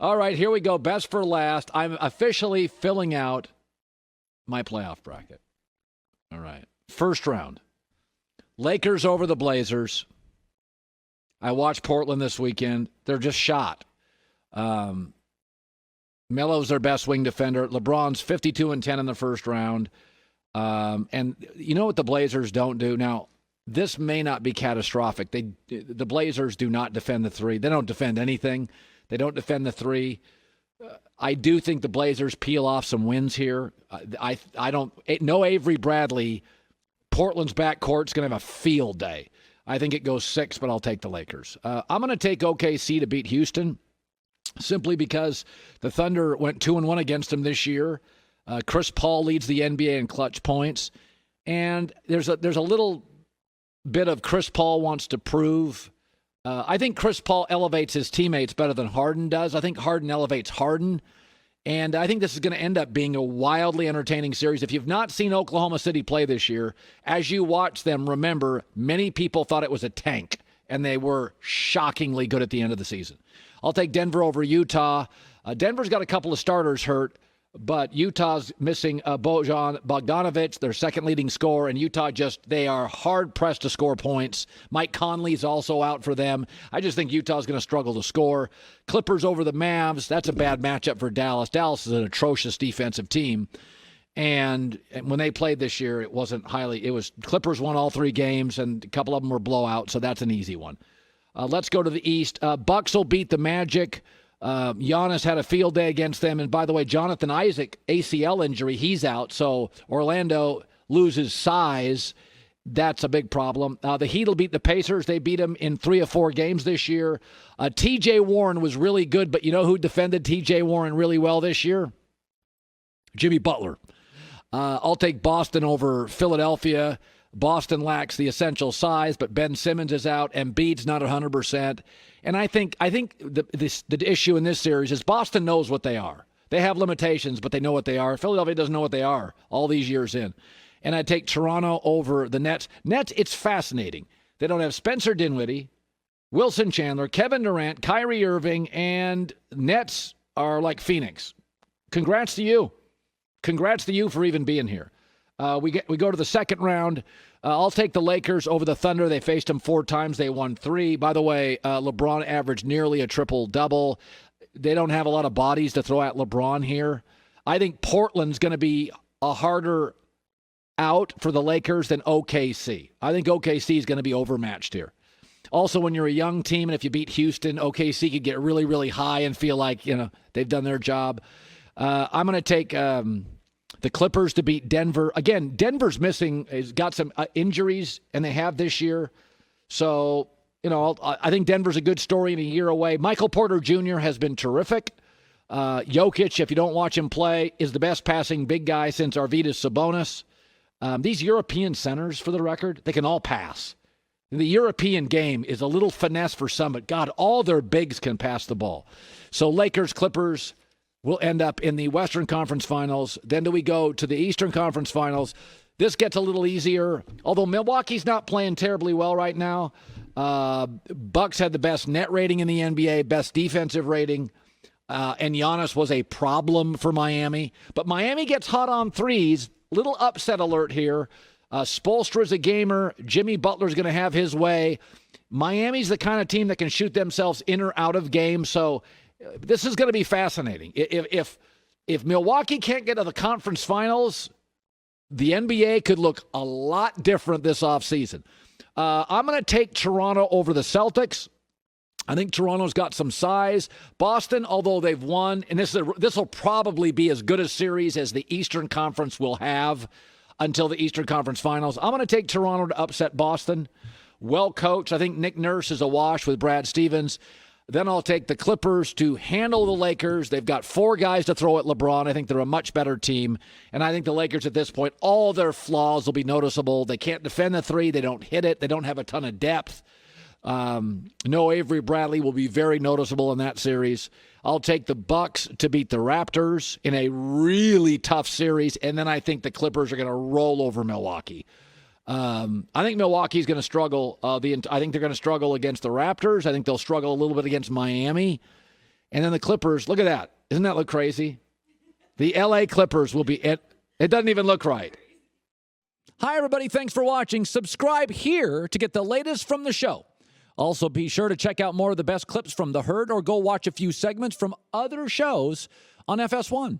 All right, here we go. Best for last. I'm officially filling out my playoff bracket. All right. First round. Lakers over the Blazers. I watched Portland this weekend. They're just shot. Melo's their best wing defender. LeBron's 52-10 in the first round. And you know what the Blazers don't do? Now, this may not be catastrophic. The Blazers do not defend the three. They don't defend anything. They don't defend the three. I do think the Blazers peel off some wins here. No Avery Bradley. Portland's backcourt's going to have a field day. I think it goes 6, but I'll take the Lakers. I'm going to take OKC to beat Houston simply because the Thunder went 2-1 against them this year. Chris Paul leads the NBA in clutch points. And there's a little bit of Chris Paul wants to prove. I think Chris Paul elevates his teammates better than Harden does. I think Harden elevates Harden. And I think this is going to end up being a wildly entertaining series. If you've not seen Oklahoma City play this year, as you watch them, remember, many people thought it was a tank, and they were shockingly good at the end of the season. I'll take Denver over Utah. Denver's got a couple of starters hurt, but Utah's missing Bojan Bogdanovic, their second leading scorer, and Utah they are hard-pressed to score points. Mike Conley's also out for them. I just think Utah's going to struggle to score. Clippers over the Mavs, that's a bad matchup for Dallas. Dallas is an atrocious defensive team. And when they played this year, Clippers won all 3 games, and a couple of them were blowouts, so that's an easy one. Let's go to the East. Bucks will beat the Magic. Giannis had a field day against them. And by the way, Jonathan Isaac, ACL injury, he's out. So Orlando loses size. That's a big problem. The Heat will beat the Pacers. They beat them in 3 of 4 games this year. T.J. Warren was really good, but you know who defended T.J. Warren really well this year? Jimmy Butler. I'll take Boston over Philadelphia. Boston lacks the essential size, but Ben Simmons is out. Embiid's not 100%. And I think the issue in this series is Boston knows what they are. They have limitations, but they know what they are. Philadelphia doesn't know what they are all these years in. And I take Toronto over the Nets. Nets, it's fascinating. They don't have Spencer Dinwiddie, Wilson Chandler, Kevin Durant, Kyrie Irving, and Nets are like Phoenix. Congrats to you. Congrats to you for even being here. We go to the second round. I'll take the Lakers over the Thunder. They faced them 4 times. They won 3. By the way, LeBron averaged nearly a triple-double. They don't have a lot of bodies to throw at LeBron here. I think Portland's going to be a harder out for the Lakers than OKC. I think OKC is going to be overmatched here. Also, when you're a young team and if you beat Houston, OKC could get really, really high and feel like, they've done their job. I'm going to take the Clippers to beat Denver. Again, Denver's has got some injuries, and they have this year. So, I think Denver's a good story and a year away. Michael Porter Jr. has been terrific. Jokic, if you don't watch him play, is the best passing big guy since Arvydas Sabonis. These European centers, for the record, they can all pass. The European game is a little finesse for some, but God, all their bigs can pass the ball. So Lakers, Clippers will end up in the Western Conference Finals. Then do we go to the Eastern Conference Finals? This gets a little easier, although Milwaukee's not playing terribly well right now. Bucks had the best net rating in the NBA, best defensive rating, and Giannis was a problem for Miami. But Miami gets hot on threes. Little upset alert here. Spoelstra's a gamer. Jimmy Butler's going to have his way. Miami's the kind of team that can shoot themselves in or out of games, so this is going to be fascinating. If Milwaukee can't get to the conference finals, the NBA could look a lot different this offseason. I'm going to take Toronto over the Celtics. I think Toronto's got some size. Boston, although they've won, and this will probably be as good a series as the Eastern Conference will have until the Eastern Conference Finals. I'm going to take Toronto to upset Boston. Well coached. I think Nick Nurse is a wash with Brad Stevens. Then I'll take the Clippers to handle the Lakers. They've got 4 guys to throw at LeBron. I think they're a much better team. And I think the Lakers at this point, all their flaws will be noticeable. They can't defend the 3. They don't hit it. They don't have a ton of depth. No Avery Bradley will be very noticeable in that series. I'll take the Bucks to beat the Raptors in a really tough series. And then I think the Clippers are going to roll over Milwaukee. I think Milwaukee's going to struggle. I think they're going to struggle against the Raptors. I think they'll struggle a little bit against Miami. And then the Clippers, look at that. Doesn't that look crazy? The LA Clippers will be it. It doesn't even look right. Hi, everybody. Thanks for watching. Subscribe here to get the latest from the show. Also, be sure to check out more of the best clips from The Herd or go watch a few segments from other shows on FS1.